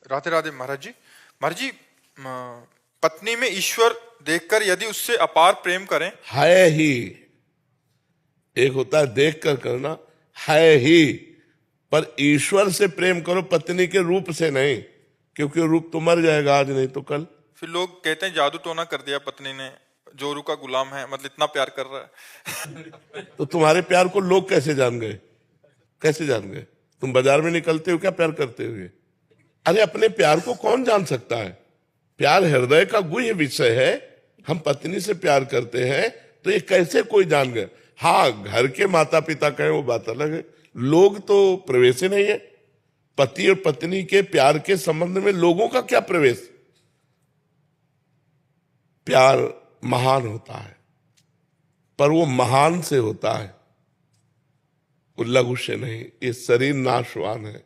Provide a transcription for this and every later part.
राधे राधे महाराज जी। महाराज जी, पत्नी में ईश्वर देखकर यदि उससे अपार प्रेम करें। है ही, एक होता है देख कर करना, है ही, पर ईश्वर से प्रेम करो, पत्नी के रूप से नहीं, क्योंकि रूप तो मर जाएगा आज नहीं तो कल। फिर लोग कहते हैं जादू टोना कर दिया पत्नी ने, जोरू का गुलाम है, मतलब इतना प्यार कर रहा है। तो तुम्हारे प्यार को लोग कैसे जान गए? कैसे जान गए? तुम बाजार में निकलते हो क्या प्यार करते हुए? अरे अपने प्यार को कौन जान सकता है? प्यार हृदय का गुह्य विषय है। हम पत्नी से प्यार करते हैं तो ये कैसे कोई जान गए? हाँ, घर के माता पिता कहें वो बात अलग है, लोग तो प्रवेश ही नहीं है। पति और पत्नी के प्यार के संबंध में लोगों का क्या प्रवेश? प्यार महान होता है, पर वो महान से होता है, वो लघु से नहीं। ये शरीर नाशवान है,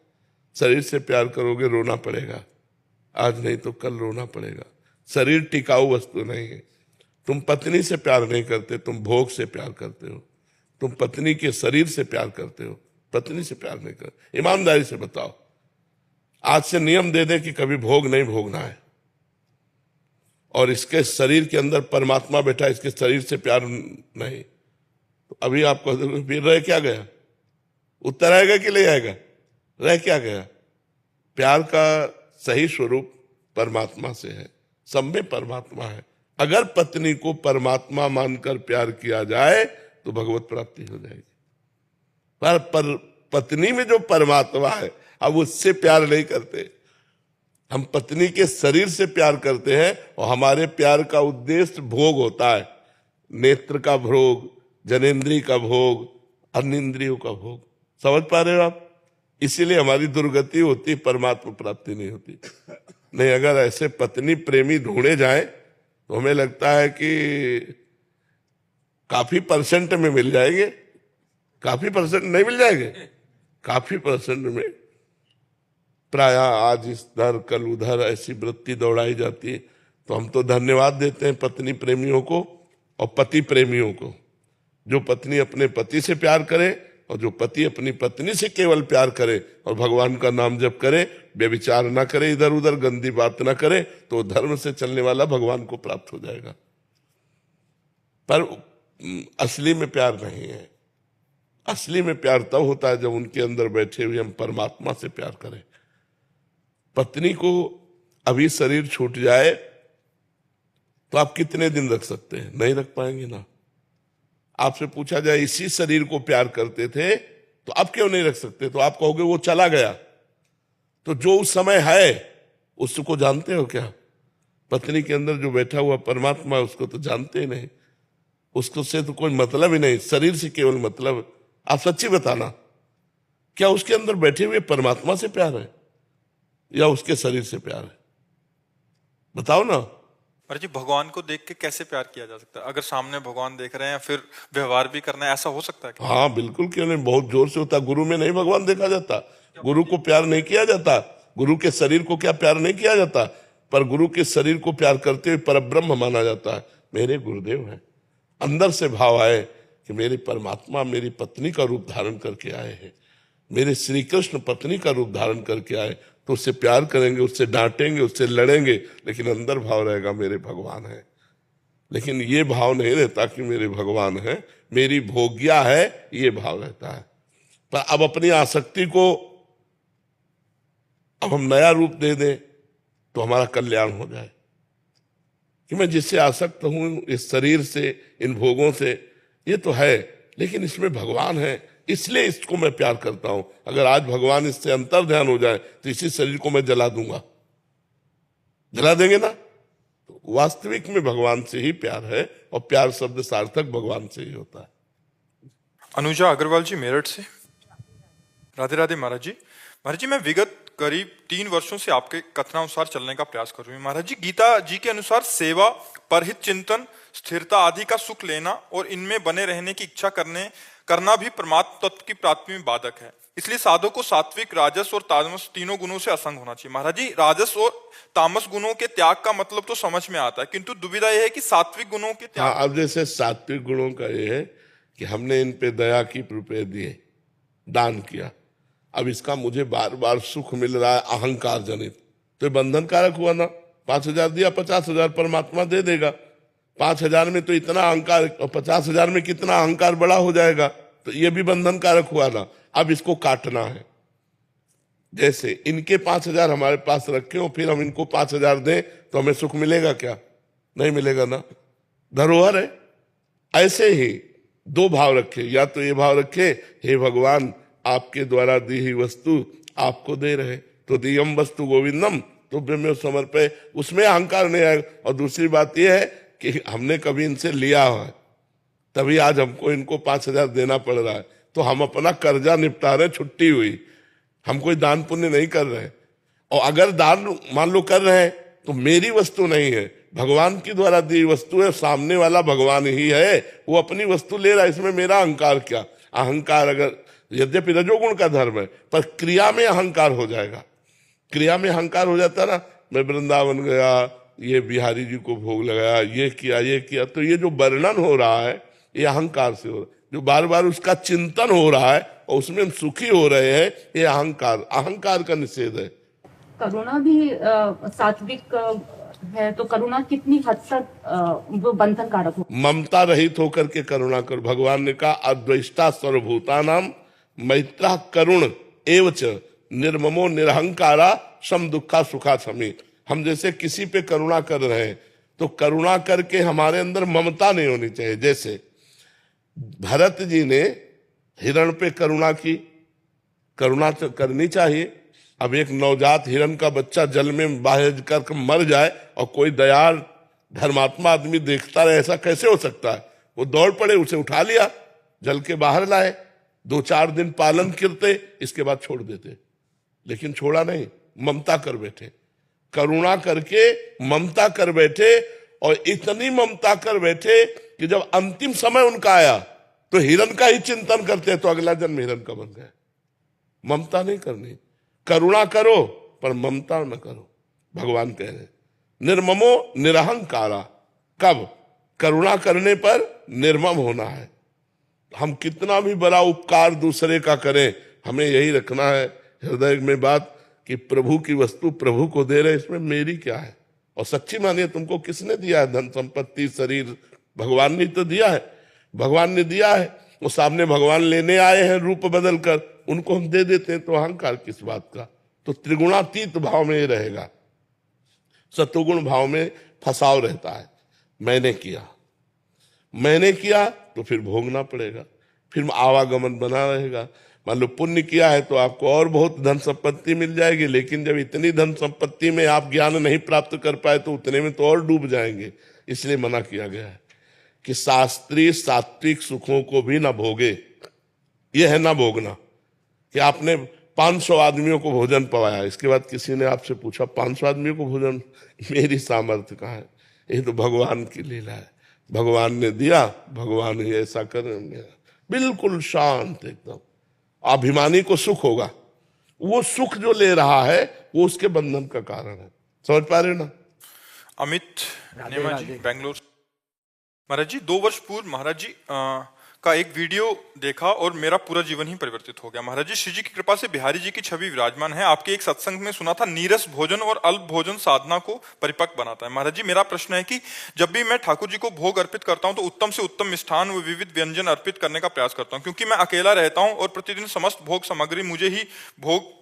शरीर से प्यार करोगे रोना पड़ेगा, आज नहीं तो कल रोना पड़ेगा। शरीर टिकाऊ वस्तु नहीं है। तुम पत्नी से प्यार नहीं करते, तुम भोग से प्यार करते हो। तुम पत्नी के शरीर से प्यार करते हो, पत्नी से प्यार नहीं करते। ईमानदारी से बताओ, आज से नियम दे दे कि कभी भोग नहीं भोगना है, और इसके शरीर के अंदर परमात्मा बैठा, इसके शरीर से प्यार नहीं, तो अभी आपको फिर रह क्या गया? उत्तर आएगा कि ले आएगा? रह क्या गया? प्यार का सही स्वरूप परमात्मा से है, सब में परमात्मा है। अगर पत्नी को परमात्मा मानकर प्यार किया जाए तो भगवत प्राप्ति हो जाएगी। पर पत्नी में जो परमात्मा है, अब उससे प्यार नहीं करते। हम पत्नी के शरीर से प्यार करते हैं, और हमारे प्यार का उद्देश्य भोग होता है। नेत्र का भोग, जनेन्द्रिय का भोग, अन्य इंद्रियों का भोग। समझ पा रहे हो आप? इसीलिए हमारी दुर्गति होती, परमात्मा प्राप्ति नहीं होती। नहीं, अगर ऐसे पत्नी प्रेमी ढूंढे जाए तो हमें लगता है कि काफी परसेंट में मिल जाएंगे। काफी परसेंट नहीं मिल जाएंगे, काफी परसेंट में। प्राय आज इधर कल उधर ऐसी वृत्ति दौड़ाई जाती है। तो हम तो धन्यवाद देते हैं पत्नी प्रेमियों को और पति प्रेमियों को। जो पत्नी अपने पति से प्यार करे और जो पति अपनी पत्नी से केवल प्यार करे और भगवान का नाम जप करे, व्यभिचार ना करे, इधर उधर गंदी बात ना करे, तो धर्म से चलने वाला भगवान को प्राप्त हो जाएगा। पर असली में प्यार नहीं है। असली में प्यार तब होता है जब उनके अंदर बैठे हुए हम परमात्मा से प्यार करें। पत्नी को अभी शरीर छूट जाए तो आप कितने दिन रख सकते हैं? नहीं रख पाएंगे ना। आपसे पूछा जाए इसी शरीर को प्यार करते थे तो अब क्यों नहीं रख सकते, तो आप कहोगे वो चला गया। तो जो उस समय है उसको जानते हो क्या? पत्नी के अंदर जो बैठा हुआ परमात्मा है उसको तो जानते ही नहीं। उसको से तो कोई मतलब ही नहीं, शरीर से केवल मतलब। आप सच्ची बताना, क्या उसके अंदर बैठे हुए परमात्मा से प्यार है या उसके शरीर से प्यार है? बताओ ना। अरे जी, भगवान को देख के कैसे प्यार किया जा सकता है? अगर सामने भगवान देख रहे हैं फिर व्यवहार भी करना है, ऐसा हो सकता है क्या? हाँ बिल्कुल, क्यों नहीं, बहुत जोर से होता। गुरु में नहीं भगवान देखा जाता, गुरु को प्यार नहीं किया जाता, गुरु के शरीर को क्या प्यार नहीं किया जाता, पर गुरु के शरीर को प्यार करते हुए परब्रह्म माना जाता है। मेरे गुरुदेव हैं, अंदर से भाव आए कि मेरे परमात्मा मेरी पत्नी का रूप धारण करके आए हैं, मेरे श्री कृष्ण पत्नी का रूप धारण करके आए, तो उससे प्यार करेंगे, उससे डांटेंगे, उससे लड़ेंगे, लेकिन अंदर भाव रहेगा मेरे भगवान है। लेकिन ये भाव नहीं रहता कि मेरे भगवान है, मेरी भोग्या है, ये भाव रहता है। पर अब अपनी आसक्ति को अब हम नया रूप दे दें तो हमारा कल्याण हो जाए कि मैं जिससे आसक्त हूं, इस शरीर से, इन भोगों से, ये तो है, लेकिन इसमें भगवान है, इसलिए इसको मैं प्यार करता हूं। अगर आज भगवान इससे अंतर ध्यान हो जाए तो इसी शरीर को मैं जला दूंगा। जला देंगे ना। तो वास्तविक में भगवान से ही प्यार है, और प्यार शब्द सार्थक भगवान से ही होता है। अनुजा अग्रवाल जी, मेरठ से। राधे राधे महाराज जी। महाराज जी, मैं विगत करीब 3 वर्षों से आपके कथनानुसार चलने का प्रयास कर रही हूँ। महाराज जी, गीता जी के अनुसार सेवा, परहित चिंतन, स्थिरता आदि का सुख लेना और इनमें बने रहने की इच्छा करना भी परमात्म तत्व की प्राप्ति में बाधक है। इसलिए साधक को सात्विक, राजस और तामस तीनों गुणों से असंग होना चाहिए। महाराज जी, राजस और तामस गुणों के त्याग का मतलब तो समझ में आता है, किंतु दुविधा यह है कि सात्विक गुणों के त्याग। अब जैसे सात्विक गुणों का ये है कि हमने इन पे दया की, रुपए दिए, दान किया, अब इसका मुझे बार बार सुख मिल रहा है, अहंकार जनित, तो ये बंधन कारक हुआ ना। 5,000 दिया, 50,000 परमात्मा दे देगा। 5,000 में तो इतना अहंकार, और 50,000 में कितना अहंकार बड़ा हो जाएगा, तो ये भी बंधन कारक हुआ ना। अब इसको काटना है। जैसे इनके 5,000 हमारे पास रखे हो, फिर हम इनको 5,000 दें तो हमें सुख मिलेगा क्या? नहीं मिलेगा ना, धरोहर है। ऐसे ही दो भाव रखे, या तो ये भाव रखे, हे भगवान आपके द्वारा दी हुई वस्तु आपको दे रहे, तो दियम वस्तु गोविंदम तो ब्रह्म समर्पय, उसमें अहंकार नहीं आएगा। और दूसरी बात यह है कि हमने कभी इनसे लिया है, तभी आज हमको इनको 5,000 देना पड़ रहा है। तो हम अपना कर्जा निपटा रहे, छुट्टी हुई, हम कोई दान पुण्य नहीं कर रहे। और अगर दान मान लो कर रहे हैं तो मेरी वस्तु नहीं है, भगवान की द्वारा दी वस्तु है, सामने वाला भगवान ही है, वो अपनी वस्तु ले रहा है, इसमें मेरा अहंकार क्या? अहंकार अगर यद्यपि रजोगुण का धर्म है, पर क्रिया में अहंकार हो जाएगा। क्रिया में अहंकार हो जाता ना, मैं वृंदावन गया, ये बिहारी जी को भोग लगाया, ये किया, तो ये जो वर्णन हो रहा है ये अहंकार से हो रहा है। जो बार बार उसका चिंतन हो रहा है और उसमें हम सुखी हो रहे हैं, ये अहंकार का निषेध है। करुणा भी सात्विक है, तो करुणा कितनी हद तक वो बंधन कारक हो? ममता रहित होकर के करुणा करो। भगवान ने कहा अद्वैष्टा सर्वभूतानाम मैत्रा करुण एवच निर्ममो निरहंकारा सम दुखा सुखा समी। हम जैसे किसी पे करुणा कर रहे हैं तो करुणा करके हमारे अंदर ममता नहीं होनी चाहिए। जैसे भरत जी ने हिरण पे करुणा की, करुणा तो करनी चाहिए। अब एक नवजात हिरण का बच्चा जल में बह कर मर जाए और कोई दयाल धर्मात्मा आदमी देखता रहे, ऐसा कैसे हो सकता है? वो दौड़ पड़े, उसे उठा लिया, जल के बाहर लाए, 2-4 दिन पालन करते, इसके बाद छोड़ देते। लेकिन छोड़ा नहीं, ममता कर बैठे, करुणा करके ममता कर बैठे। और इतनी ममता कर बैठे कि जब अंतिम समय उनका आया तो हिरण का ही चिंतन करते, तो अगला जन्म हिरण का बन गए। ममता नहीं करनी, करुणा करो पर ममता न करो। भगवान कह रहे निर्ममो निरहंकारा। कब? करुणा करने पर निर्मम होना है। हम कितना भी बड़ा उपकार दूसरे का करें, हमें यही रखना है हृदय में बात कि प्रभु की वस्तु प्रभु को दे रहे, इसमें मेरी क्या है? और सच्ची मानिए, तुमको किसने दिया है धन संपत्ति शरीर? भगवान ने तो दिया है। भगवान ने दिया है, वो सामने भगवान लेने आए हैं रूप बदल कर, उनको हम दे देते हैं, तो अहंकार किस बात का? तो त्रिगुणातीत भाव में रहेगा, सतोगुण भाव में फंसाव रहता है। मैंने किया तो फिर भोगना पड़ेगा, फिर आवागमन बना रहेगा। मान लो पुण्य किया है तो आपको और बहुत धन संपत्ति मिल जाएगी, लेकिन जब इतनी धन संपत्ति में आप ज्ञान नहीं प्राप्त कर पाए तो उतने में तो और डूब जाएंगे। इसलिए मना किया गया है कि शास्त्रीय सात्विक सुखों को भी ना भोगे। यह है ना भोगना कि आपने 500 आदमियों को भोजन पवाया, इसके बाद किसी ने आपसे पूछा 500 आदमियों को भोजन, मेरी सामर्थ्य कहाँ है? ये तो भगवान की लीला है, भगवान ने दिया, भगवान ही ऐसा कर। बिल्कुल शांत एकदम। अभिमानी को सुख होगा, वो सुख जो ले रहा है वो उसके बंधन का कारण है। समझ पा रहे हो ना? अमित नेमा जी, बेंगलोर। महाराज जी, 2 वर्ष पूर्व महाराज जी का एक वीडियो देखा और मेरा पूरा जीवन ही परिवर्तित हो गया। महाराज जी, श्री जी की कृपा से बिहारी जी की छवि विराजमान है। आपके एक सत्संग में सुना था नीरस भोजन और अल्प भोजन साधना को परिपक्व बनाता है। महाराज जी, मेरा प्रश्न है कि जब भी मैं ठाकुर जी को भोग अर्पित करता हूं तो उत्तम से उत्तम मिष्ठान व विविध व्यंजन अर्पित करने का प्रयास करता हूं, क्योंकि मैं अकेला रहता हूं और प्रतिदिन समस्त भोग सामग्री मुझे ही भोग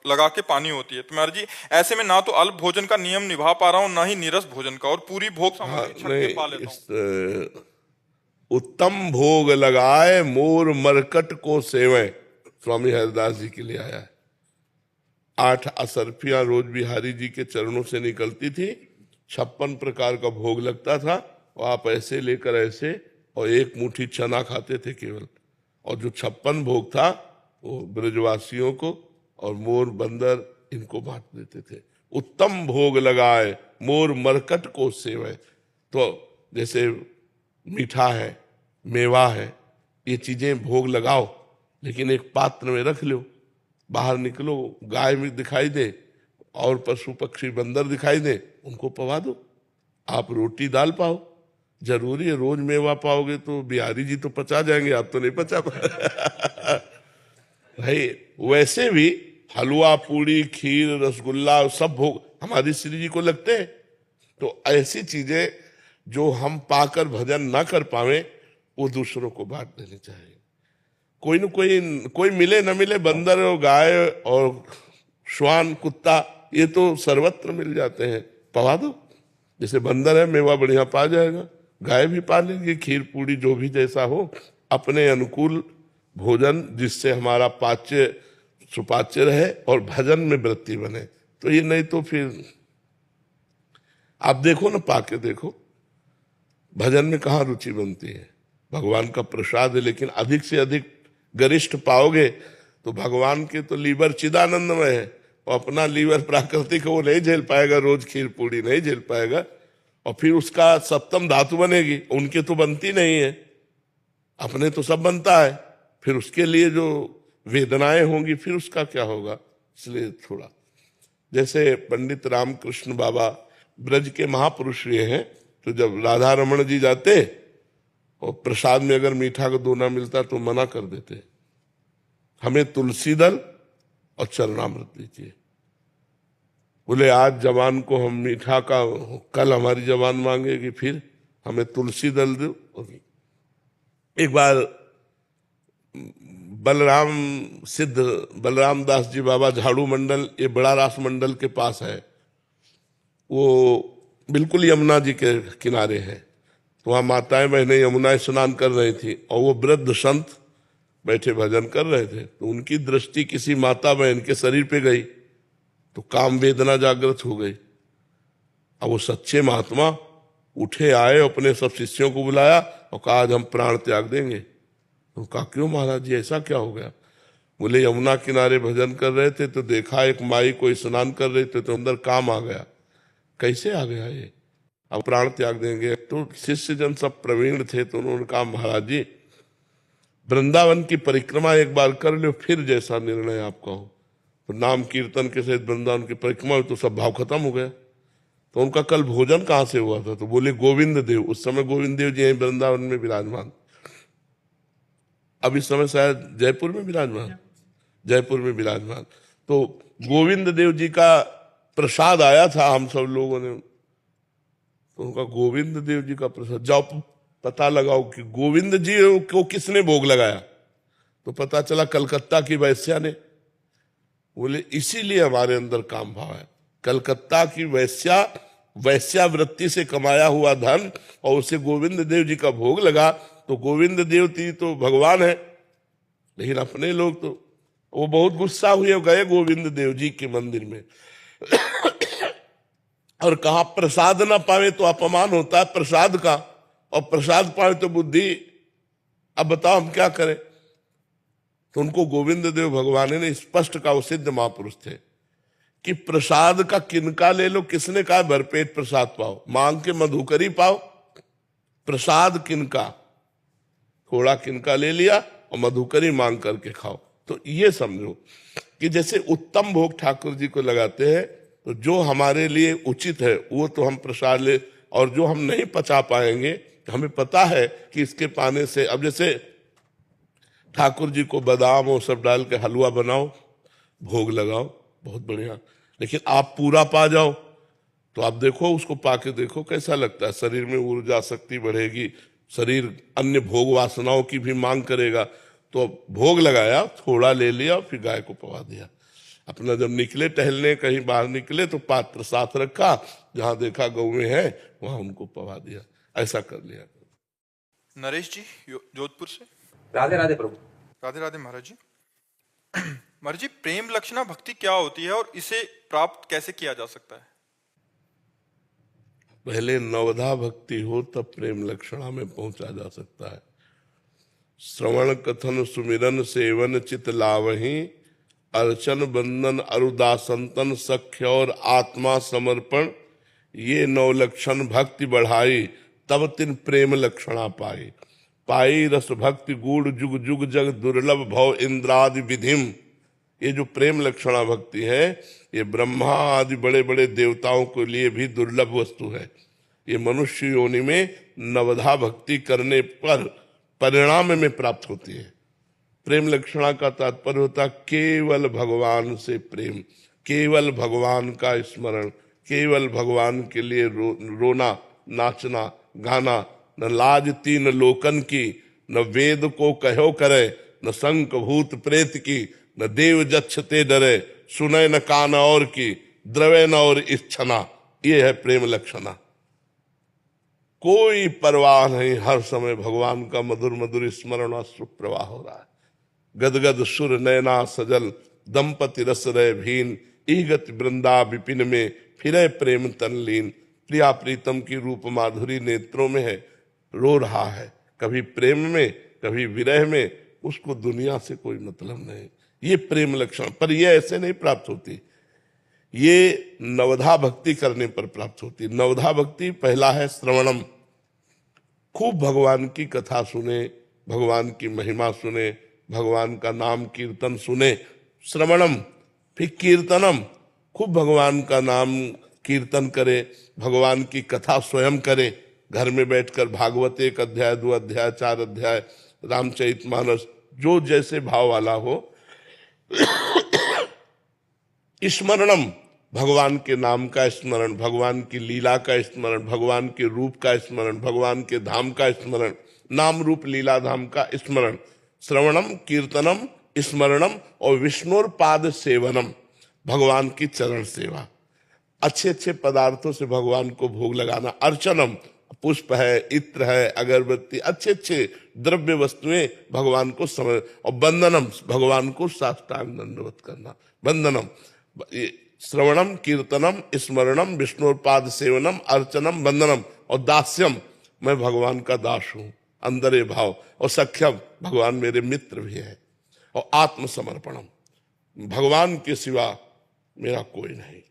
लगा के पानी होती है। तो महाराज जी, ऐसे में ना तो अल्प भोजन का नियम निभा पा रहा हूँ, ना ही नीरस भोजन का, और पूरी भोग सामग्री छक के पा लेता हूं। उत्तम भोग लगाए मोर मरकट को सेवे, स्वामी हरिदास जी के लिए आया है। 8 असरफियां रोज बिहारी जी के चरणों से निकलती थी, 56 प्रकार का भोग लगता था, और आप ऐसे लेकर ऐसे, और 1 मुट्ठी चना खाते थे केवल। और जो 56 भोग था वो ब्रजवासियों को और मोर बंदर इनको बांट देते थे। उत्तम भोग लगाए मोर मरकट को सेवे। तो जैसे मीठा है, मेवा है, ये चीजें भोग लगाओ, लेकिन एक पात्र में रख लो, बाहर निकलो, गाय में दिखाई दे और पशु पक्षी बंदर दिखाई दे, उनको पवा दो। आप रोटी दाल पाओ, जरूरी है रोज मेवा पाओगे तो बिहारी जी तो पचा जाएंगे, आप तो नहीं पचा पाए। भाई वैसे भी हलवा पूड़ी खीर रसगुल्ला सब भोग, हमारी श्री जी को लगते हैं। तो ऐसी चीजें जो हम पाकर भजन ना कर पावे वो दूसरों को बांट देनी चाहिए। कोई न कोई मिले न मिले, बंदर और गाय और श्वान कुत्ता ये तो सर्वत्र मिल जाते हैं, पवा दो। जैसे बंदर है मेवा बढ़िया पा जाएगा, गाय भी पा लेंगे, खीर पूरी जो भी जैसा हो, अपने अनुकूल भोजन जिससे हमारा पाच्य सुपाच्य रहे और भजन में वृत्ति बने। तो ये नहीं तो फिर आप देखो ना, पाके देखो भजन में कहाँ रुचि बनती है। भगवान का प्रसाद है, लेकिन अधिक से अधिक गरिष्ठ पाओगे तो भगवान के तो लीवर चिदानंदमय है, और अपना लीवर प्राकृतिक वो नहीं झेल पाएगा, रोज खीर पूरी नहीं झेल पाएगा, और फिर उसका सप्तम धातु बनेगी, उनके तो बनती नहीं है, अपने तो सब बनता है, फिर उसके लिए जो वेदनाएं होंगी फिर उसका क्या होगा। इसलिए थोड़ा जैसे पंडित रामकृष्ण बाबा ब्रज के महापुरुष ये हैं, तो जब राधा रमण जी जाते और प्रसाद में अगर मीठा का दोना मिलता तो मना कर देते, हमें तुलसी दल और चरणामृत दीजिए। बोले आज जवान को हम मीठा का, कल हमारी जवान मांगेगी, फिर हमें तुलसी दल दो। एक बार बलराम दास जी बाबा झाड़ू मंडल, ये बड़ा रास मंडल के पास है, वो बिल्कुल यमुना जी के किनारे है। तो वहाँ माताएं बहनें यमुना स्नान कर रही थी और वो वृद्ध संत बैठे भजन कर रहे थे। तो उनकी दृष्टि किसी माता बहन के शरीर पे गई, तो काम वेदना जागृत हो गई। अब वो सच्चे महात्मा उठे, आए, अपने सब शिष्यों को बुलाया और कहा आज हम प्राण त्याग देंगे। तो कहा क्यों महाराज जी, ऐसा क्या हो गया? बोले यमुना किनारे भजन कर रहे थे तो देखा एक माई को स्नान कर रही थी, तो अंदर काम आ गया। कैसे आ गया ये? अब प्राण त्याग देंगे। तो शिष्य जन सब प्रवीण थे, तो उन्होंने कहा महाराज जी वृंदावन की परिक्रमा एक बार कर लो, फिर जैसा निर्णय आपका हो। तो नाम कीर्तन के सहित वृंदावन की परिक्रमा हुई तो सब भाव खत्म हो गया। तो उनका कल भोजन कहाँ से हुआ था? तो बोले गोविंद देव, उस समय गोविंद देव जी यहीं वृंदावन में विराजमान, अब इस समय शायद जयपुर में विराजमान, जयपुर में विराजमान। तो गोविंद देव जी का प्रसाद आया था, हम सब लोगों ने, तो उनका गोविंद देव जी का प्रसाद, जाओ पता लगाओ कि गोविंद जी को किसने भोग लगाया। तो पता चला कलकत्ता की वैश्या ने। बोले इसीलिए हमारे अंदर काम भाव है। कलकत्ता की वैश्यावृत्ति से कमाया हुआ धन और उसे गोविंद देव जी का भोग लगा, तो गोविंद देव जी तो भगवान है, लेकिन अपने लोग तो, वो बहुत गुस्सा हुए, गए गोविंद देव जी के मंदिर में और कहा प्रसाद ना पावे तो अपमान होता है प्रसाद का, और प्रसाद पावे तो बुद्धि, अब बताओ हम क्या करें। तो उनको गोविंद देव भगवान ने स्पष्ट कहा, वो सिद्ध महापुरुष थे, कि प्रसाद का किनका ले लो, किसने कहा भरपेट प्रसाद पाओ, मांग के मधुकरी पाओ, प्रसाद किनका, थोड़ा किनका ले लिया और मधुकरी मांग करके खाओ। तो ये समझो कि जैसे उत्तम भोग ठाकुर जी को लगाते हैं, तो जो हमारे लिए उचित है वो तो हम प्रसाद ले, और जो हम नहीं पचा पाएंगे, हमें पता है कि इसके पाने से, अब जैसे ठाकुर जी को बादाम और सब डाल के हलवा बनाओ, भोग लगाओ, बहुत बढ़िया, लेकिन आप पूरा पा जाओ तो आप देखो, उसको पाके देखो कैसा लगता है। शरीर में ऊर्जा शक्ति बढ़ेगी, शरीर अन्य भोग वासनाओं की भी मांग करेगा। तो भोग लगाया, थोड़ा ले लिया, फिर गाय को पवा दिया। अपना जब निकले टहलने, कहीं बाहर निकले तो पात्र साथ रखा, जहां देखा गौएं हैं वहां उनको पवा दिया, ऐसा कर लिया। नरेश जी जोधपुर से। राधे राधे प्रभु। राधे राधे महाराज जी। महाराज जी, प्रेम लक्षणा भक्ति क्या होती है और इसे प्राप्त कैसे किया जा सकता है? पहले नवधा भक्ति हो तब प्रेम लक्षणा में पहुंचा जा सकता है। श्रवण कथन सुमिरन सेवन चित लावही, अर्चन बंदन अरुदासंतन सख्य और आत्मा समर्पण, ये नौ लक्षण भक्ति बढ़ाई, तब तिन प्रेम लक्षणा पाई। पाई रस भक्ति गूढ़ जुग जुग जग दुर्लभ भव इंद्रादि विधिम। ये जो प्रेम लक्षणा भक्ति है, ये ब्रह्मा आदि बड़े बड़े देवताओं के लिए भी दुर्लभ वस्तु है। ये मनुष्य योनि में नवधा भक्ति करने पर परिणाम में प्राप्त होती है। प्रेम लक्षणा का तात्पर्य होता केवल भगवान से प्रेम, केवल भगवान का स्मरण, केवल भगवान के लिए रोना नाचना गाना, न लाज तीन लोकन की, न वेद को कहो करे, न शंख भूत प्रेत की, न देव जक्षते डरे, सुने न कान और की, द्रवे न और इच्छना। ये है प्रेम लक्षणा। कोई परवाह नहीं, हर समय भगवान का मधुर मधुर स्मरण और सुप्रवाह हो रहा है। गदगद सुर नैना सजल, दंपति रस रहे भीन, ईगत वृंदा विपिन में, फिरे प्रेम तनलीन। प्रिया प्रीतम की रूप माधुरी नेत्रों में है, रो रहा है, कभी प्रेम में कभी विरह में, उसको दुनिया से कोई मतलब नहीं। ये प्रेम लक्षण, पर ये ऐसे नहीं प्राप्त होती, ये नवधा भक्ति करने पर प्राप्त होती। नवधा भक्ति पहला है श्रवणम, खूब भगवान की कथा सुने, भगवान की महिमा सुने, भगवान का नाम कीर्तन सुने, श्रवणम। फिर कीर्तनम, खूब भगवान का नाम कीर्तन करे, भगवान की कथा स्वयं करे, घर में बैठकर भागवत 1 अध्याय 2 अध्याय 4 अध्याय, रामचरितमानस, जो जैसे भाव वाला हो। स्मरणम, भगवान के नाम का स्मरण, भगवान की लीला का स्मरण, भगवान के रूप का स्मरण, भगवान के धाम का स्मरण, नाम रूप लीला धाम का स्मरण। श्रवणम, कीर्तनम, स्मरणम और विष्णुर पाद सेवनम, भगवान की चरण सेवा, अच्छे अच्छे पदार्थों से भगवान को भोग लगाना। अर्चनम, पुष्प है, इत्र है, अगरबत्ती, अच्छे अच्छे द्रव्य वस्तुएं भगवान को समझ, और वंदनम, भगवान को साष्टांग दंडवत करना। वंदनम, श्रवणम, कीर्तनम, स्मरणम, विष्णुपाद सेवनम, अर्चनम, वंदनम और दास्यम, मैं भगवान का दास हूं, अंदर ये भाव। और सख्यम, भगवान मेरे मित्र भी है। और आत्मसमर्पणम, भगवान के सिवा मेरा कोई नहीं।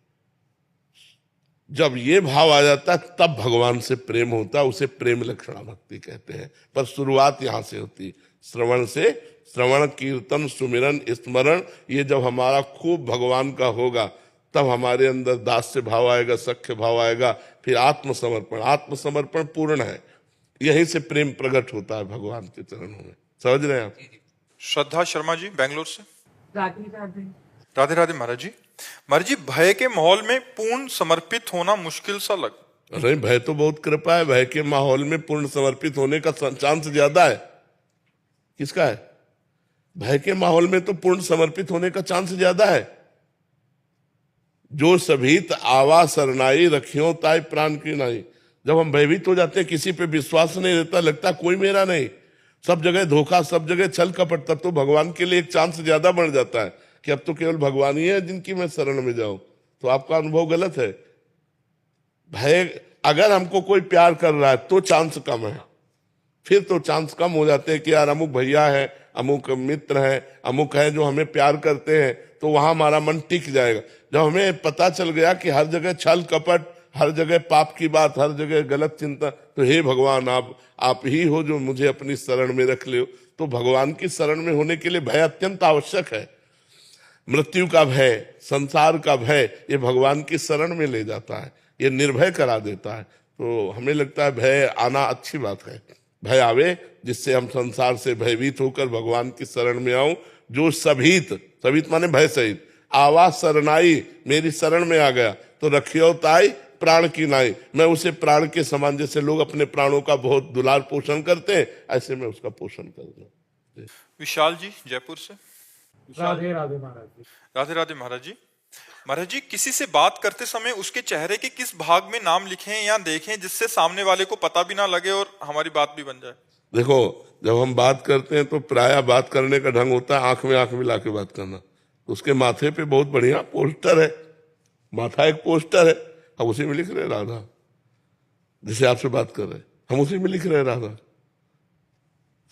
जब ये भाव आ जाता है तब भगवान से प्रेम होता है, उसे प्रेम लक्षणा भक्ति कहते हैं। पर शुरुआत यहां से होती, श्रवण से। श्रवण, कीर्तन, सुमिरन, स्मरण, ये जब हमारा खूब भगवान का होगा तब हमारे अंदर दास्य भाव आएगा, सख्य भाव आएगा। फिर आत्मसमर्पण, आत्मसमर्पण पूर्ण है, यहीं से प्रेम प्रकट होता है भगवान के चरणों में। समझ रहे हैं आप? श्रद्धा शर्मा जी बेंगलोर से। राधे राधे। राधे राधे महाराज जी। महाराज जी, भय के माहौल में पूर्ण समर्पित होना मुश्किल सा लग। नहीं, भय तो बहुत कृपा है। भय के माहौल में पूर्ण समर्पित होने का चांस ज्यादा है। किसका है? भय के माहौल में तो पूर्ण समर्पित होने का चांस ज्यादा है। जो सभीत आवा सरनाई, रखियो ताई प्राण की नाई। जब हम भयभीत हो जाते हैं, किसी पे विश्वास नहीं रहता, लगता कोई मेरा नहीं, सब जगह धोखा, सब जगह छल कपट, तब तो भगवान के लिए एक चांस ज्यादा बढ़ जाता है कि अब तो केवल भगवान ही है जिनकी मैं शरण में जाऊं। तो आपका अनुभव गलत है। भय, अगर हमको कोई प्यार कर रहा है तो चांस कम है, फिर तो चांस कम हो जाते हैं कि यार अमुक भैया है, अमुक मित्र है, अमुक है जो हमें प्यार करते हैं, तो वहां हमारा मन टिक जाएगा। जब हमें पता चल गया कि हर जगह छल कपट, हर जगह पाप की बात, हर जगह गलत चिंता, तो हे भगवान आप ही हो जो मुझे अपनी शरण में रख ले। तो भगवान की शरण में होने के लिए भय अत्यंत आवश्यक है। मृत्यु का भय, संसार का भय, ये भगवान की शरण में ले जाता है, ये निर्भय करा देता है। तो हमें लगता है भय आना अच्छी बात है। भय आवे जिससे हम संसार से भयभीत होकर भगवान की शरण में आऊं। जो सभीत, सभीत माने भय सहित, आवाज शरणाई, मेरी शरण में आ गया, तो रखियो ताई प्राण की नाई, मैं उसे प्राण के समान, जैसे लोग अपने प्राणों का बहुत दुलार पोषण करते हैं, ऐसे मैं उसका पोषण करूंगा। विशाल जी जयपुर से। राधे राधे महाराज जी। राधे राधे महाराज जी। महाराज जी, किसी से बात करते समय उसके चेहरे के किस भाग में नाम लिखें या देखें जिससे सामने वाले को पता भी ना लगे और हमारी बात भी बन जाए? देखो, जब हम बात करते हैं तो प्रायः बात करने का ढंग होता है आंख में आंख मिला के बात करना। तो उसके माथे पे बहुत बढ़िया पोस्टर है, माथा एक पोस्टर है, हम उसी में लिख रहे हैं राधा। जिसे आपसे बात कर रहे हैं हम उसी में लिख रहे हैं राधा।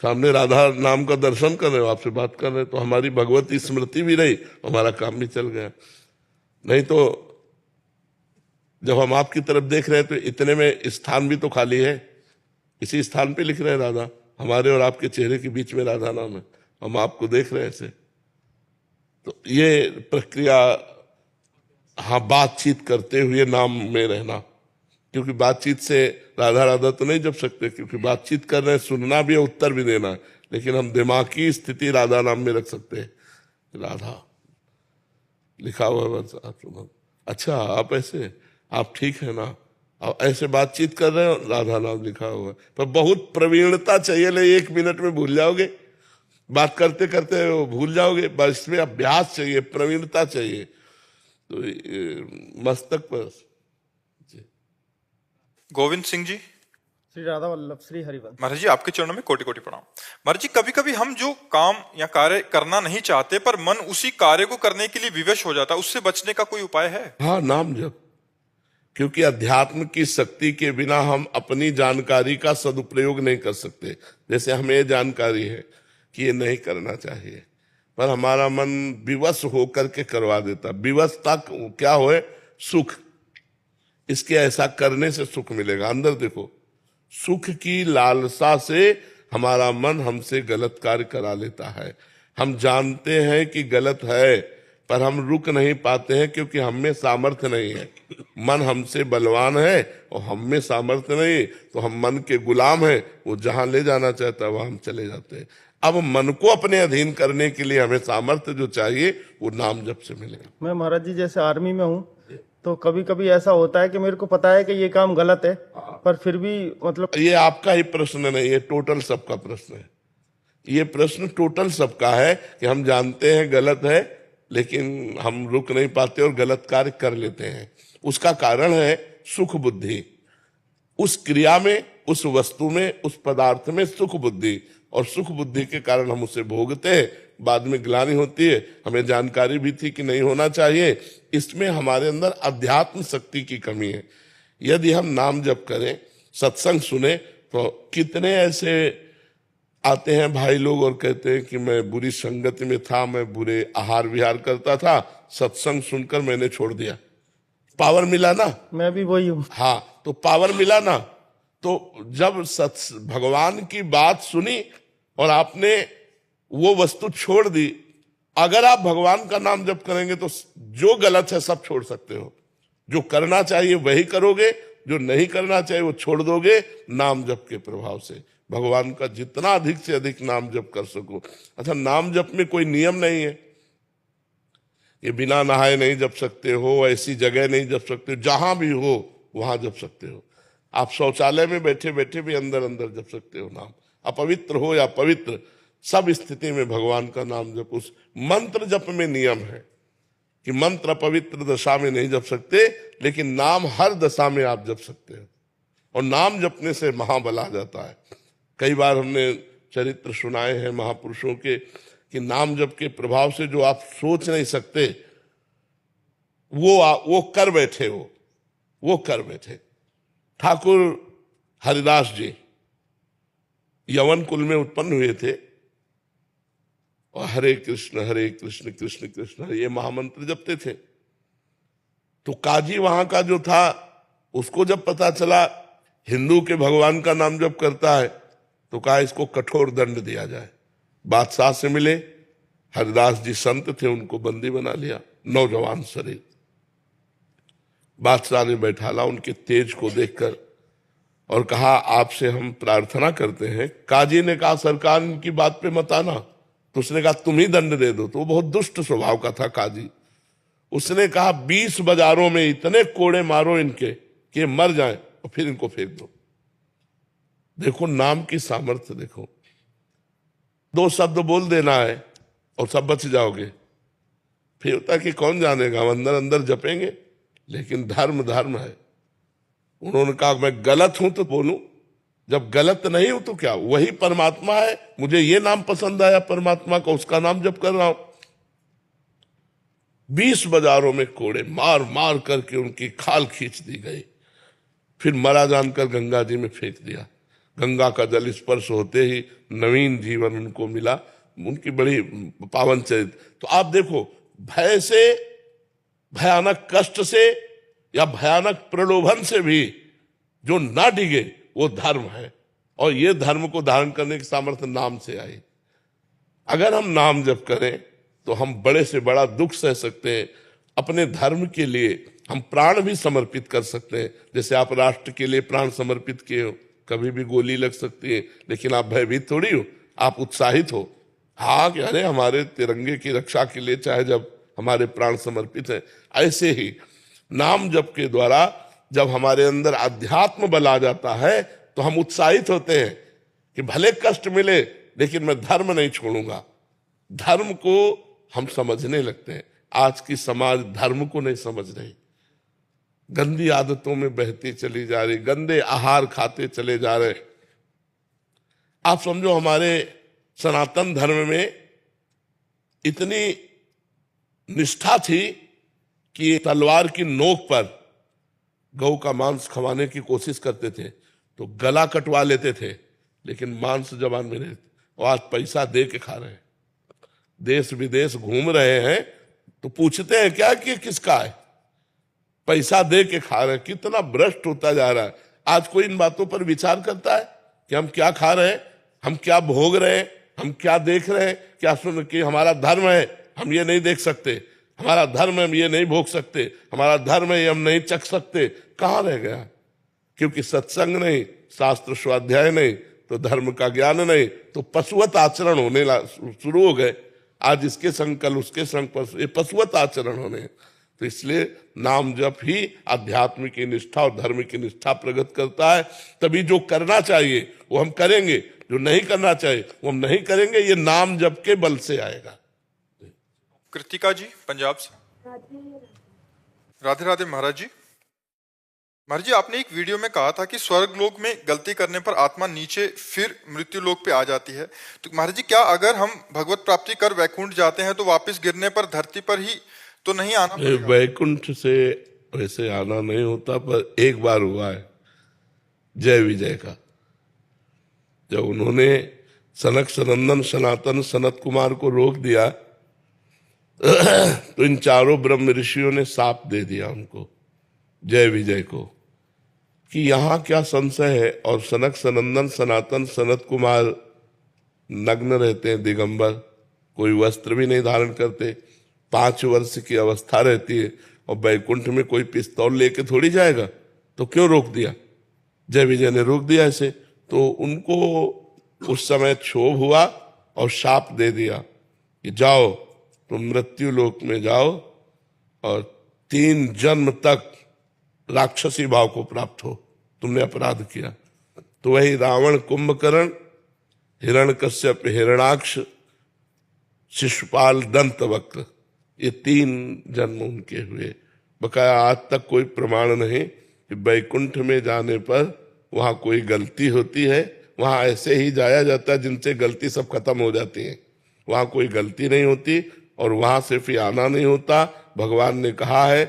सामने राधा नाम का दर्शन कर रहे हो, आपसे बात कर रहे हैं, तो हमारी भगवती स्मृति भी रही, हमारा काम भी चल गया। नहीं तो जब हम आपकी तरफ देख रहे हैं तो इतने में स्थान भी तो खाली है, इसी स्थान पे लिख रहे हैं राधा। हमारे और आपके चेहरे के बीच में राधा नाम है, हम आपको देख रहे हैं ऐसे। तो ये प्रक्रिया, हाँ, बातचीत करते हुए नाम में रहना, क्योंकि बातचीत से राधा राधा तो नहीं जप सकते, क्योंकि बातचीत कर रहे हैं, सुनना भी है, उत्तर भी देना है, लेकिन हम दिमागी स्थिति राधा नाम में रख सकते हैं। राधा लिखा हुआ है बस, आप सुनो। अच्छा, आप ऐसे, आप ठीक है ना, और ऐसे बातचीत कर रहे हो, राधा नाम लिखा हुआ है। पर बहुत प्रवीणता चाहिए, नहीं 1 मिनट में भूल जाओगे, बात करते करते वो भूल जाओगे। बस इसमें अभ्यास चाहिए, प्रवीणता चाहिए। तो मस्तक पर गोविंद सिंह जी। श्री राधा वल्लभ श्री हरिवंश। महाराज जी आपके चरणों में कोटि कोटि प्रणाम। महाराज जी कभी कभी हम जो काम या कार्य करना नहीं चाहते पर मन उसी कार्य को करने के लिए विवश हो जाता है, उससे बचने का कोई उपाय है? हाँ, नाम जप। क्योंकि अध्यात्म की शक्ति के बिना हम अपनी जानकारी का सदुपयोग नहीं कर सकते। जैसे हमें ये जानकारी है कि ये नहीं करना चाहिए, पर हमारा मन विवश होकर के करवा देता। विवशता क्या होए? सुख। इसके ऐसा करने से सुख मिलेगा। अंदर देखो, सुख की लालसा से हमारा मन हमसे गलत कार्य करा लेता है। हम जानते हैं कि गलत है, पर हम रुक नहीं पाते हैं क्योंकि हम में सामर्थ्य नहीं है। मन हमसे बलवान है और हम में सामर्थ्य नहीं, तो हम मन के गुलाम हैं। वो जहां ले जाना चाहता है वहां हम चले जाते हैं। अब मन को अपने अधीन करने के लिए हमें सामर्थ्य जो चाहिए वो नाम जप से मिलेगा। मैं महाराज जी जैसे आर्मी में हूँ, तो कभी कभी ऐसा होता है कि मेरे को पता है कि ये काम गलत है, पर फिर भी मतलब ये आपका ही प्रश्न नहीं, ये टोटल सबका प्रश्न है। ये प्रश्न टोटल सबका है कि हम जानते हैं गलत है, लेकिन हम रुक नहीं पाते और गलत कार्य कर लेते हैं। उसका कारण है सुख बुद्धि। उस क्रिया में, उस वस्तु में, उस पदार्थ में सुख बुद्धि, और सुख बुद्धि के कारण हम उसे भोगते हैं। बाद में ग्लानि होती है। हमें जानकारी भी थी कि नहीं होना चाहिए। इसमें हमारे अंदर अध्यात्म शक्ति की कमी है। यदि हम नाम जप करें, सत्संग सुने, तो कितने ऐसे आते हैं भाई लोग और कहते हैं कि मैं बुरी संगति में था, मैं बुरे आहार विहार करता था, सत्संग सुनकर मैंने छोड़ दिया। पावर मिला ना? मैं भी वही हूँ। हाँ, तो पावर मिला ना। तो जब भगवान की बात सुनी और आपने वो वस्तु छोड़ दी, अगर आप भगवान का नाम जप करेंगे तो जो गलत है सब छोड़ सकते हो। जो करना चाहिए वही करोगे, जो नहीं करना चाहिए वो छोड़ दोगे नाम जप के प्रभाव से। भगवान का जितना अधिक से अधिक नाम जप कर सको। अच्छा, नाम जप में कोई नियम नहीं है। ये बिना नहाए नहीं जप सकते हो, ऐसी जगह नहीं जप सकते हो, जहां भी हो वहां जप सकते हो। आप शौचालय में बैठे बैठे भी अंदर अंदर जप सकते हो नाम। अपवित्र हो या पवित्र, सब स्थिति में भगवान का नाम जप। उस मंत्र जप में नियम है कि मंत्र अपवित्र दशा में नहीं जप सकते, लेकिन नाम हर दशा में आप जप सकते हो। और नाम जपने से महाबल आ जाता है। कई बार हमने चरित्र सुनाए हैं महापुरुषों के कि नाम जप के प्रभाव से जो आप सोच नहीं सकते वो कर बैठे हो, वो कर बैठे। ठाकुर हरिदास जी यवन कुल में उत्पन्न हुए थे और हरे कृष्ण कृष्ण कृष्ण हरे ये महामंत्र जपते थे। तो काजी वहां का जो था, उसको जब पता चला हिंदू के भगवान का नाम जप करता है, तो कहा इसको कठोर दंड दिया जाए। बादशाह से मिले, हरिदास जी संत थे, उनको बंदी बना लिया, नौजवान शरीर। बादशाह ने बैठाला उनके तेज को देखकर और कहा आपसे हम प्रार्थना करते हैं। काजी ने कहा सरकार इनकी बात पे मत आना। तो उसने कहा तुम ही दंड दे दो। तो वो बहुत दुष्ट स्वभाव का था काजी। उसने कहा 20 बाजारों में इतने कोड़े मारो इनके कि मर जाएं और फिर इनको फेंक दो। देखो नाम की सामर्थ्य देखो। 2 शब्द बोल देना है और सब बच जाओगे। फिर होता कि कौन जानेगा, हम अंदर अंदर जपेंगे, लेकिन धर्म धर्म है। उन्होंने कहा मैं गलत हूं तो बोलूं, जब गलत नहीं हूं तो क्या, वही परमात्मा है। मुझे ये नाम पसंद आया परमात्मा का, उसका नाम जप कर रहा हूं। 20 बाजारों में कोड़े मार मार करके उनकी खाल खींच दी गई। फिर मरा जानकर गंगा जी में फेंक दिया। गंगा का जल स्पर्श होते ही नवीन जीवन उनको मिला। उनकी बड़ी पावन चरित्र। तो आप देखो, भय से, भयानक कष्ट से या भयानक प्रलोभन से भी जो ना डिगे वो धर्म है। और ये धर्म को धारण करने की सामर्थ्य नाम से आई। अगर हम नाम जप करें तो हम बड़े से बड़ा दुख सह सकते हैं। अपने धर्म के लिए हम प्राण भी समर्पित कर सकते हैं। जैसे आप राष्ट्र के लिए प्राण समर्पित किए हो, कभी भी गोली लग सकती है, लेकिन आप भयभीत थोड़ी हो, आप उत्साहित हो। हाँ कि अरे हमारे तिरंगे की रक्षा के लिए चाहे जब हमारे प्राण समर्पित है। ऐसे ही नाम जप के द्वारा जब हमारे अंदर अध्यात्म बल आ जाता है तो हम उत्साहित होते हैं कि भले कष्ट मिले लेकिन मैं धर्म नहीं छोड़ूंगा। धर्म को हम समझने लगते हैं। आज की समाज धर्म को नहीं समझ रही, गंदी आदतों में बहती चली जा रही, गंदे आहार खाते चले जा रहे। आप समझो हमारे सनातन धर्म में इतनी निष्ठा थी कि तलवार की नोक पर गौ का मांस खवाने की कोशिश करते थे तो गला कटवा लेते थे, लेकिन मांस जबान में नहीं। और आज पैसा दे के खा रहे हैं, देश विदेश घूम रहे हैं तो पूछते हैं क्या कि किसका है, पैसा दे के खा रहे हैं। कितना भ्रष्ट होता जा रहा है। आज कोई इन बातों पर विचार करता है कि हम क्या खा रहे हैं, हम क्या भोग रहे हैं, हम क्या देख रहे हैं, क्या सुन कि हमारा धर्म है हम ये नहीं देख सकते, हमारा धर्म है हम ये नहीं भोग सकते, हमारा धर्म है ये हम नहीं चख सकते। कहाँ रह गया? क्योंकि सत्संग नहीं, शास्त्र स्वाध्याय नहीं, तो धर्म का ज्ञान नहीं, तो पशुवत आचरण होने शुरू हो गए। आज इसके संग कल उसके संग ये पशुवत आचरण होने। तो इसलिए नाम जप ही आध्यात्म की निष्ठा और धर्म की निष्ठा प्रकट करता है। तभी जो करना चाहिए वो हम करेंगे, जो नहीं करना चाहिए वो हम नहीं करेंगे। ये नाम जप के बल से आएगा। कृतिका जी पंजाब से। राधे राधे महाराज जी। महाराज जी, आपने एक वीडियो में कहा था कि स्वर्ग लोक में गलती करने पर आत्मा नीचे फिर मृत्यु लोक पे आ जाती है। तो महाराज जी, क्या अगर हम भगवत प्राप्ति कर वैकुंठ जाते हैं तो वापस गिरने पर धरती पर ही तो नहीं आना पड़ेगा? वैकुंठ से वैसे आना नहीं होता, पर एक बार हुआ है जय विजय का। जब उन्होंने सनक सनंदन सनातन सनत कुमार को रोक दिया तो इन चारों ब्रह्म ऋषियों ने साप दे दिया उनको, जय विजय को, कि यहां क्या संशय है। और सनक सनंदन सनातन सनत कुमार नग्न रहते हैं, दिगंबर, कोई वस्त्र भी नहीं धारण करते, 5 वर्ष की अवस्था रहती है, और बैकुंठ में कोई पिस्तौल लेके थोड़ी जाएगा। तो क्यों रोक दिया? जय विजय ने रोक दिया ऐसे। तो उनको उस समय क्षोभ हुआ और शाप दे दिया कि जाओ तुम मृत्यु लोक में जाओ और 3 जन्म तक राक्षसी भाव को प्राप्त हो, तुमने अपराध किया। तो वही रावण, कुंभकर्ण, हिरण्यकश्यप, हिरणाक्ष, शिशुपाल, दंतवक्र, ये 3 जन्म उनके हुए। बकाया आज तक कोई प्रमाण नहीं कि बैकुंठ में जाने पर वहां कोई गलती होती है। वहां ऐसे ही जाया जाता है जिनसे गलती सब खत्म हो जाती है। वहां कोई गलती नहीं होती और वहां से फिर आना नहीं होता। भगवान ने कहा है,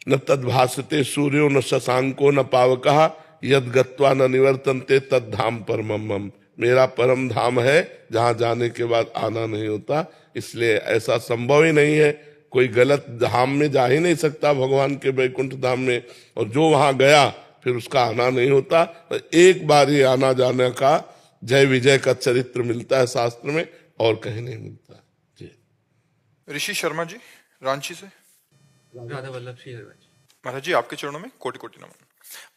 न तद्भासते सूर्यो न शशांको न पावकः यद गत्वा न निवर्तन्ते तद्धाम परमम मम। मेरा परम धाम है जहां जाने के बाद आना नहीं होता। इसलिए ऐसा संभव ही नहीं है, कोई गलत धाम में जा ही नहीं सकता भगवान के बैकुंठ धाम में। और जो वहां गया फिर उसका आना नहीं होता। एक बार ही आना जाने का जय विजय का चरित्र मिलता है शास्त्र में, और कहीं नहीं मिलता। जी। ऋषि शर्मा जी रांची से। राधा वल्लभ श्री हरिवंश। महाराज जी, आपके चरणों में कोटि कोटि नमन।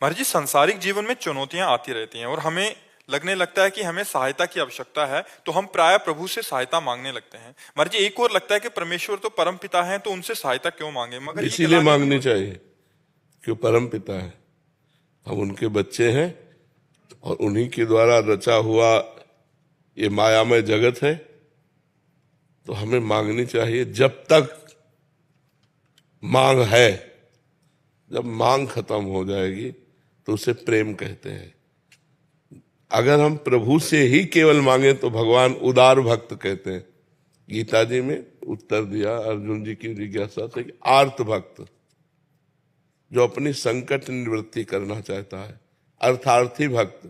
महाराज जी, सांसारिक जीवन में चुनौतियां आती रहती हैं और हमें लगने लगता है कि हमें सहायता की आवश्यकता है, तो हम प्राय प्रभु से सहायता मांगने लगते हैं। महाराज जी, एक और लगता है कि परमेश्वर तो परम पिता हैं, तो उनसे सहायता क्यों मांगे? मगर ये इसीलिए मांगनी चाहिए क्यों परम पिता है, हम उनके बच्चे हैं और उन्हीं के द्वारा रचा हुआ ये मायामय जगत है। तो हमें मांगनी चाहिए जब तक मांग है। जब मांग खत्म हो जाएगी तो उसे प्रेम कहते हैं। अगर हम प्रभु से ही केवल मांगे तो भगवान उदार भक्त कहते हैं। गीता जी में उत्तर दिया अर्जुन जी की जिज्ञासा से कि आर्त भक्त, जो अपनी संकट निवृत्ति करना चाहता है, अर्थार्थी भक्त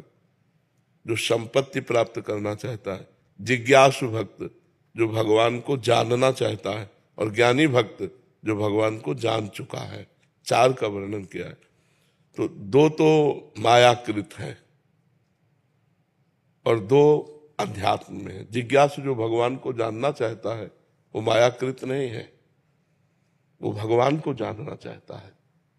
जो संपत्ति प्राप्त करना चाहता है, जिज्ञासु भक्त जो भगवान को जानना चाहता है, और ज्ञानी भक्त जो भगवान को जान चुका है। 4 का वर्णन किया है। तो 2 तो मायाकृत है और 2 अध्यात्म में है। जिज्ञासु जो भगवान को जानना चाहता है वो मायाकृत नहीं है, वो भगवान को जानना चाहता है,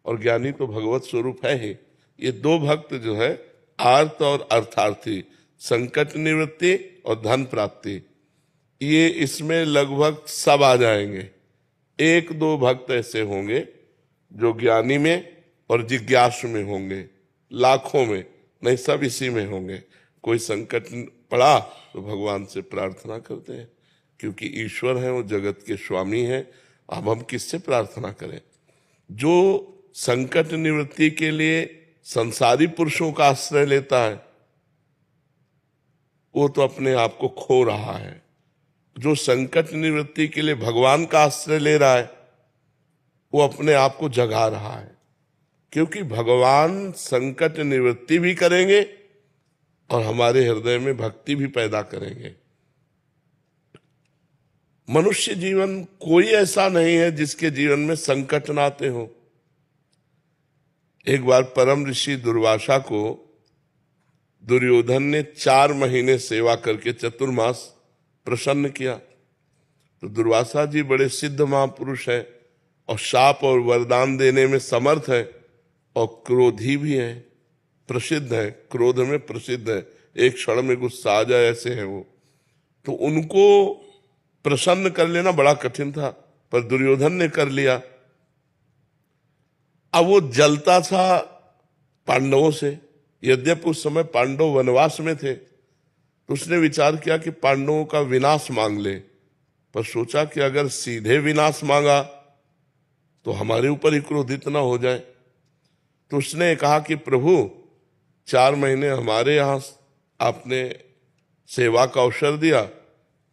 और ज्ञानी तो भगवत स्वरूप है ही। ये 2 भक्त जो है आर्त और अर्थार्थी, संकट निवृत्ति और धन प्राप्ति, ये इसमें लगभग सब आ जाएंगे। 1-2 भक्त ऐसे होंगे जो ज्ञानी में और जिज्ञासु में होंगे, लाखों में नहीं, सब इसी में होंगे। कोई संकट पड़ा तो भगवान से प्रार्थना करते हैं, क्योंकि ईश्वर है, वो जगत के स्वामी हैं। अब हम किससे प्रार्थना करें? जो संकट निवृत्ति के लिए संसारी पुरुषों का आश्रय लेता है वो तो अपने आप को खो रहा है। जो संकट निवृत्ति के लिए भगवान का आश्रय ले रहा है वो अपने आप को जगा रहा है, क्योंकि भगवान संकट निवृत्ति भी करेंगे और हमारे हृदय में भक्ति भी पैदा करेंगे। मनुष्य जीवन कोई ऐसा नहीं है जिसके जीवन में संकट ना आते हो। एक बार परम ऋषि दुर्वासा को दुर्योधन ने 4 महीने सेवा करके चतुर्मास प्रसन्न किया। तो दुर्वासा जी बड़े सिद्ध महापुरुष हैं और शाप और वरदान देने में समर्थ है और क्रोधी भी है, प्रसिद्ध है, क्रोध में प्रसिद्ध है, एक क्षण में गुस्सा आ जाए ऐसे हैं वो। तो उनको प्रसन्न कर लेना बड़ा कठिन था, पर दुर्योधन ने कर लिया। अब वो जलता था पांडवों से, यद्यपि उस समय पांडव वनवास में थे। तो उसने विचार किया कि पांडवों का विनाश मांग ले, पर सोचा कि अगर सीधे विनाश मांगा तो हमारे ऊपर ही क्रोधित ना हो जाए। तो उसने कहा कि प्रभु 4 महीने हमारे यहाँ आपने सेवा का अवसर दिया,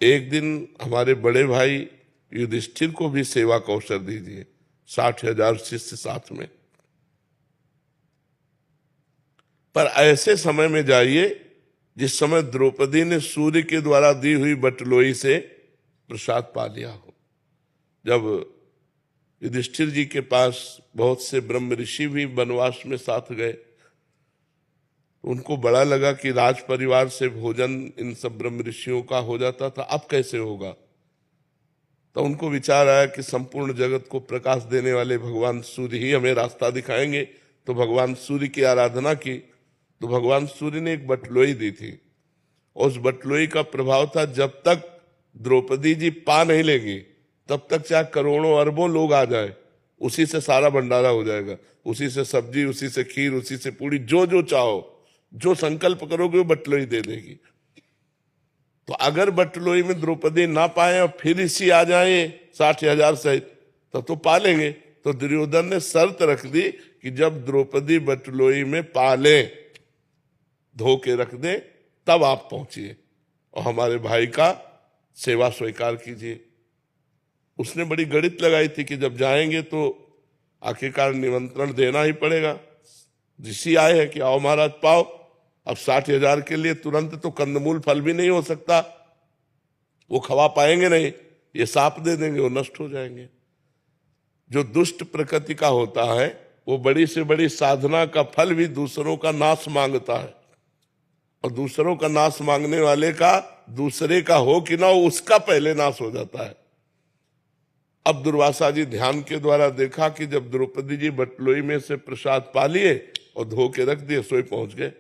एक दिन हमारे बड़े भाई युधिष्ठिर को भी सेवा का अवसर दीजिए, 60,000 शिष्य साथ में। पर ऐसे समय में जाइए जिस समय द्रौपदी ने सूर्य के द्वारा दी हुई बटलोई से प्रसाद पा लिया हो। जब युधिष्ठिर जी के पास बहुत से ब्रह्म ऋषि भी वनवास में साथ गए, उनको बड़ा लगा कि राज परिवार से भोजन इन सब ब्रह्म ऋषियों का हो जाता था, अब कैसे होगा। तो उनको विचार आया कि संपूर्ण जगत को प्रकाश देने वाले भगवान सूर्य ही हमें रास्ता दिखाएंगे। तो भगवान सूर्य की आराधना की। तो भगवान सूर्य ने एक बटलोई दी थी, उस बटलोई का प्रभाव था जब तक द्रौपदी जी पा नहीं लेंगी तब तक चाहे करोड़ों अरबों लोग आ जाए, उसी से सारा भंडारा हो जाएगा, उसी से सब्जी, उसी से खीर, उसी से पूरी, जो जो चाहो, जो संकल्प करोगे वो बटलोई दे देगी। तो अगर बटलोई में द्रौपदी ना पाए और फिर इसी आ जाए 60,000 सहित, तब तो पा लेंगे। तो दुर्योधन ने शर्त रख दी कि जब द्रौपदी बटलोई में पा ले, धो के रख दे, तब आप पहुंचिए और हमारे भाई का सेवा स्वीकार कीजिए। उसने बड़ी गणित लगाई थी कि जब जाएंगे तो आखिरकार निमंत्रण देना ही पड़ेगा। ऋषि आए हैं कि आओ महाराज पाओ। अब 60,000 के लिए तुरंत तो कंदमूल फल भी नहीं हो सकता, वो खवा पाएंगे नहीं, ये साप दे देंगे, वो नष्ट हो जाएंगे। जो दुष्ट प्रकृति का होता है वो बड़ी से बड़ी साधना का फल भी दूसरों का नाश मांगता है, और दूसरों का नाश मांगने वाले का दूसरे का हो कि ना हो, उसका पहले नाश हो जाता है। अब दुर्वासा जी ध्यान के द्वारा देखा कि जब द्रौपदी जी बटलोई में से प्रसाद पा लिए और धो के रख दिए, सोई पहुंच गए।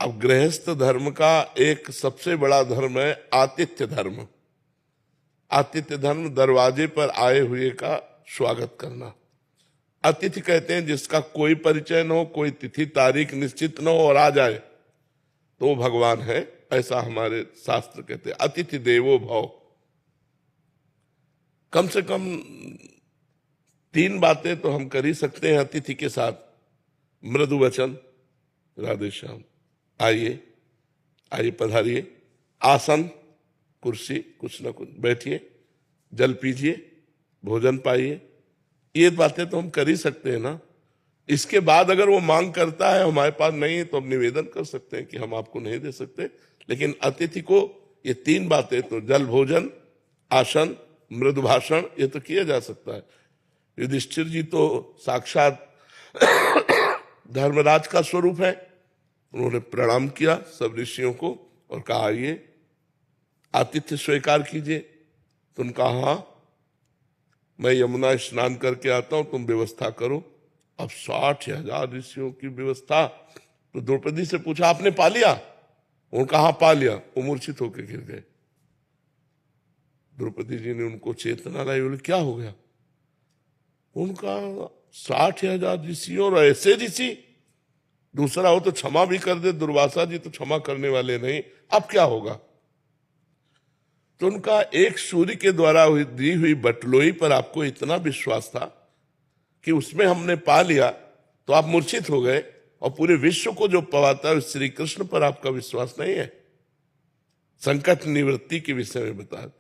अब गृहस्थ धर्म का एक सबसे बड़ा धर्म है आतिथ्य धर्म। आतिथ्य धर्म दरवाजे पर आए हुए का स्वागत करना। अतिथि कहते हैं जिसका कोई परिचय न हो, कोई तिथि तारीख निश्चित न हो और आ जाए तो वो भगवान है, ऐसा हमारे शास्त्र कहते हैं। अतिथि देवो भव। कम से कम 3 बातें तो हम कर ही सकते हैं अतिथि के साथ। मृदु वचन, राधे श्याम, आइए आइए पधारिए, आसन, कुर्सी, कुछ ना कुछ, बैठिए, जल पीजिए, भोजन पाइए, ये बातें तो हम कर ही सकते हैं ना। इसके बाद अगर वो मांग करता है हमारे पास नहीं है तो हम निवेदन कर सकते हैं कि हम आपको नहीं दे सकते। लेकिन अतिथि को ये 3 बातें तो जल, भोजन, आसन, मृदु भाषण, ये तो किया जा सकता है। युधिष्ठिर जी तो साक्षात धर्मराज का स्वरूप है। उन्होंने प्रणाम किया सब ऋषियों को और कहा आइए आतिथ्य स्वीकार कीजिए। तो उनका हाँ, मैं यमुना स्नान करके आता हूं, तुम व्यवस्था करो। अब 60,000 ऋषियों की व्यवस्था। तो द्रौपदी से पूछा आपने पा लिया? उनका हाँ पा लिया। वो मूर्छित होकर गिर गए। द्रौपदी जी ने उनको चेतना लाई, बोले क्या हो गया? उनका 60,000 ऋषियों और ऐसे ऋषि, दूसरा हो तो क्षमा भी कर दे, दुर्वासा जी तो क्षमा करने वाले नहीं, अब क्या होगा। तो उनका एक सूर्य के द्वारा दी हुई बटलोई पर आपको इतना विश्वास था कि उसमें हमने पा लिया तो आप मूर्छित हो गए, और पूरे विश्व को जो पवाता है श्री कृष्ण पर आपका विश्वास नहीं है। संकट निवृत्ति के विषय में बता,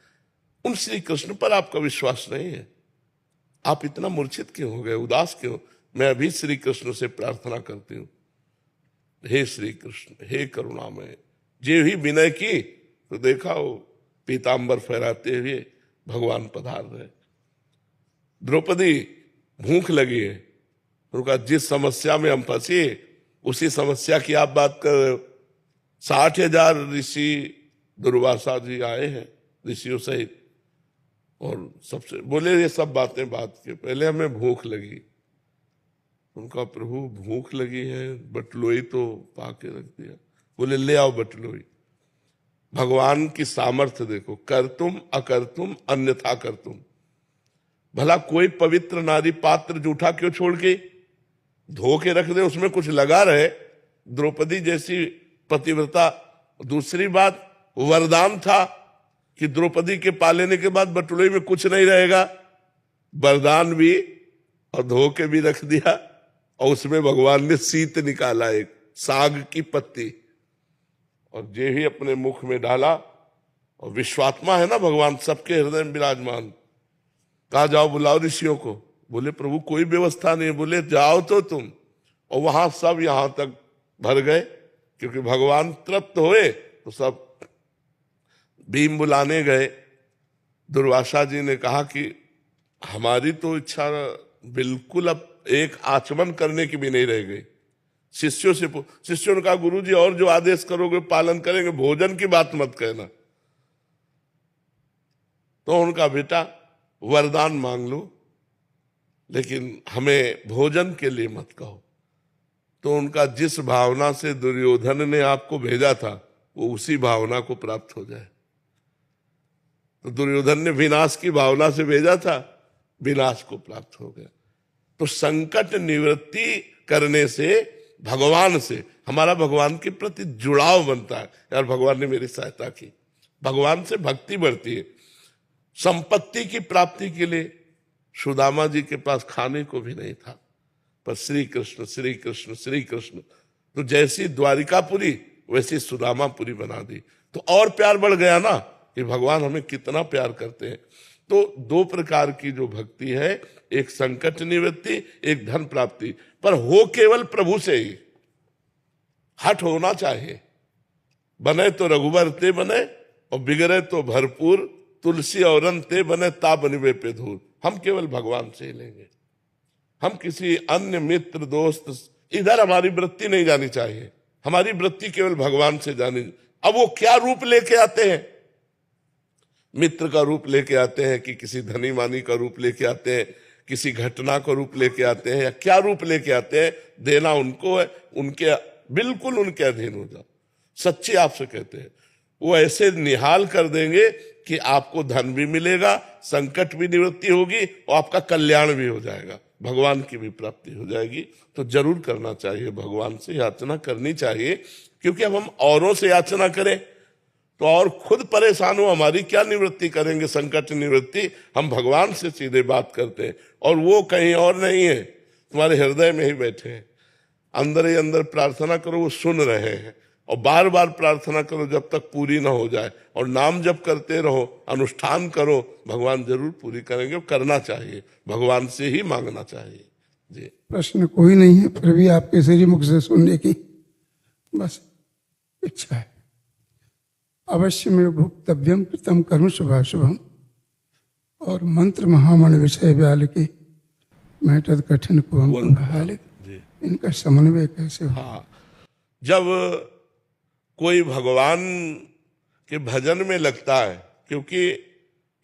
उन श्री कृष्ण पर आपका विश्वास नहीं है, आप इतना मूर्छित क्यों हो गए, उदास क्यों। मैं अभी श्री कृष्ण से प्रार्थना करती हूं, हे श्री कृष्ण, हे करुणामय, जे ही विनय की तो देखा हो पीतांबर फहराते हुए भगवान पधार रहे। द्रौपदी भूख लगी है, उनका जिस समस्या में हम फंसे उसी समस्या की आप बात कर रहे हो। 60,000 ऋषि दुर्वासा जी आए हैं ऋषियों सहित, और सबसे बोले ये सब बातें बात के पहले हमें भूख लगी। उनका प्रभु भूख लगी है, बटलोई तो पाके रख दिया, बोले ले आओ बटलोई। भगवान की सामर्थ्य देखो, कर तुम अकर तुम अन्यथा कर तुम। भला कोई पवित्र नारी पात्र जूठा क्यों छोड़ के धो के रख दे, उसमें कुछ लगा रहे। द्रौपदी जैसी पतिव्रता, दूसरी बात वरदान था कि द्रौपदी के पा लेने के बाद बटुले में कुछ नहीं रहेगा, वरदान भी और धो के भी रख दिया, और उसमें भगवान ने शीत निकाला, एक साग की पत्ती, और जे ही अपने मुख में डाला। और विश्वात्मा है ना भगवान, सबके हृदय में विराजमान। कहा जाओ बुलाओ ऋषियों को, बोले प्रभु कोई व्यवस्था नहीं, बोले जाओ तो तुम, और वहां सब यहां तक भर गए, क्योंकि भगवान तृप्त हुए तो सब भीम बुलाने गए। दुर्वासा जी ने कहा कि हमारी तो इच्छा बिल्कुल अब एक आचमन करने की भी नहीं रह गई। शिष्यों ने कहा गुरु जी और जो आदेश करोगे पालन करेंगे, भोजन की बात मत कहना। तो उनका बेटा वरदान मांग लो, लेकिन हमें भोजन के लिए मत कहो। तो उनका जिस भावना से दुर्योधन ने आपको भेजा था वो उसी भावना को प्राप्त हो जाए। तो दुर्योधन ने विनाश की भावना से भेजा था, विनाश को प्राप्त हो गया। तो संकट निवृत्ति करने से भगवान से हमारा भगवान के प्रति जुड़ाव बनता है। यार भगवान ने मेरी सहायता की, भगवान से भक्ति बढ़ती है। संपत्ति की प्राप्ति के लिए सुदामा जी के पास खाने को भी नहीं था, पर श्री कृष्ण श्री कृष्ण श्री कृष्ण, तो जैसी द्वारिकापुरी वैसी सुदामापुरी बना दी। तो और प्यार बढ़ गया ना कि भगवान हमें कितना प्यार करते हैं। तो दो प्रकार की जो भक्ति है, एक संकट निवृत्ति, एक धन प्राप्ति, पर हो केवल प्रभु से ही। हट होना चाहिए, बने तो रघुवर ते बने और बिगड़े तो भरपूर, तुलसी और ते बने ता बनिवे पे धूल। हम केवल भगवान से ही लेंगे, हम किसी अन्य मित्र दोस्त इधर हमारी वृत्ति नहीं जानी चाहिए, हमारी वृत्ति केवल भगवान से जानी। अब वो क्या रूप लेके आते हैं, मित्र का रूप लेके आते हैं कि किसी धनी मानी का रूप लेके आते हैं, किसी घटना का रूप लेके आते हैं, या क्या रूप लेके आते हैं, देना उनको है, उनके बिल्कुल उनके अधीन हो जाओ। सच्ची आपसे कहते हैं, वो ऐसे निहाल कर देंगे कि आपको धन भी मिलेगा, संकट भी निवृत्ति होगी और आपका कल्याण भी हो जाएगा, भगवान की भी प्राप्ति हो जाएगी। तो जरूर करना चाहिए, भगवान से याचना करनी चाहिए, क्योंकि अब हम औरों से याचना करें तो और खुद परेशान हो, हमारी क्या निवृत्ति करेंगे, संकट निवृत्ति। हम भगवान से सीधे बात करते हैं और वो कहीं और नहीं है, तुम्हारे हृदय में ही बैठे हैं। अंदर ही अंदर प्रार्थना करो, वो सुन रहे हैं, और बार बार प्रार्थना करो जब तक पूरी ना हो जाए, और नाम जप करते रहो, अनुष्ठान करो, भगवान जरूर पूरी करेंगे। करना चाहिए, भगवान से ही मांगना चाहिए। जी प्रश्न कोई नहीं है, फिर भी आपके श्री मुख से सुनने की बस इच्छा है। अवश्य में भुक्तव्यम कृतम कर्म शुभाशुभम, और मंत्र महामण विषय व्याल की मैटर कठिन कुंभ हालिक, इनका समन्वय कैसे हो? हाँ, जब कोई भगवान के भजन में लगता है, क्योंकि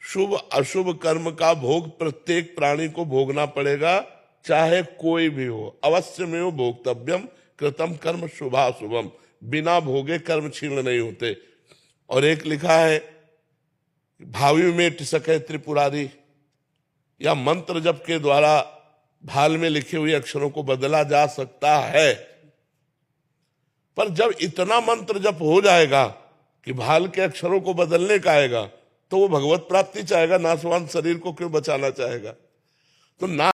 शुभ अशुभ कर्म का भोग प्रत्येक प्राणी को भोगना पड़ेगा, चाहे कोई भी हो। अवश्य में वो भोक्तव्यम कृतम कर्म शुभाशुभम, बिना भोगे कर्म क्षीण नहीं होते। और एक लिखा है भावी में टिसके त्रिपुरारी, या मंत्र जप के द्वारा भाल में लिखे हुए अक्षरों को बदला जा सकता है, पर जब इतना मंत्र जप हो जाएगा कि भाल के अक्षरों को बदलने का आएगा, तो वो भगवत प्राप्ति चाहेगा, नाशवान शरीर को क्यों बचाना चाहेगा? तो ना